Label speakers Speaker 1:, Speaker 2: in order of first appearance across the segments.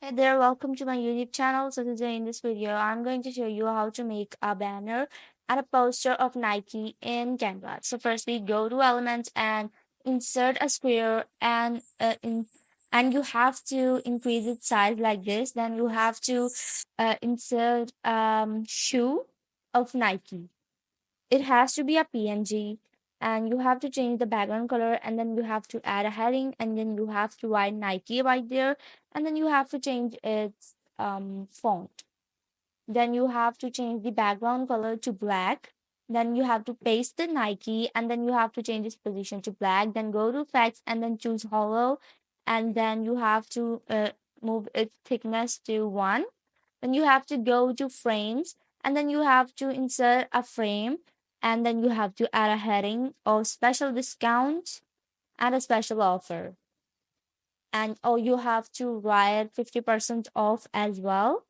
Speaker 1: Hey there, welcome to my YouTube channel. So today in this video, I'm going to show you how to make a banner and a poster of Nike in Canva. So firstly, go to Elements and insert a square and you have to increase its size like this. Then you have to insert shoe of Nike. It has to be a PNG, and you have to change the background color, and then you have to add a heading, and then you have to write Nike right there, and then you have to change its font. Then you have to change the background color to black. Then you have to paste the Nike, and then you have to change its position to black. Then go to effects and then choose hollow, and then you have to move its thickness to 1. Then you have to go to frames, and then you have to insert a frame, and then you have to add a heading of special discount and a special offer. And you have to write 50% off as well.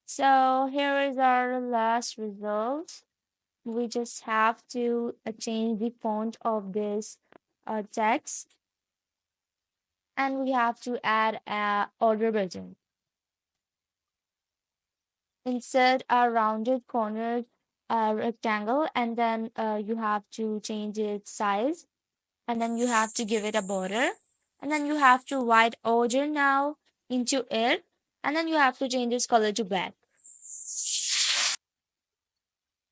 Speaker 1: So here is our last result. We just have to change the font of this text, and we have to add a order button. Insert a rounded cornered rectangle, and then you have to change its size, and then you have to give it a border, and then you have to write order now into it, and then you have to change its color to black.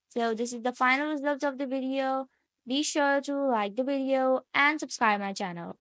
Speaker 1: So this is the final result of the video. Be sure to like the video and subscribe my channel.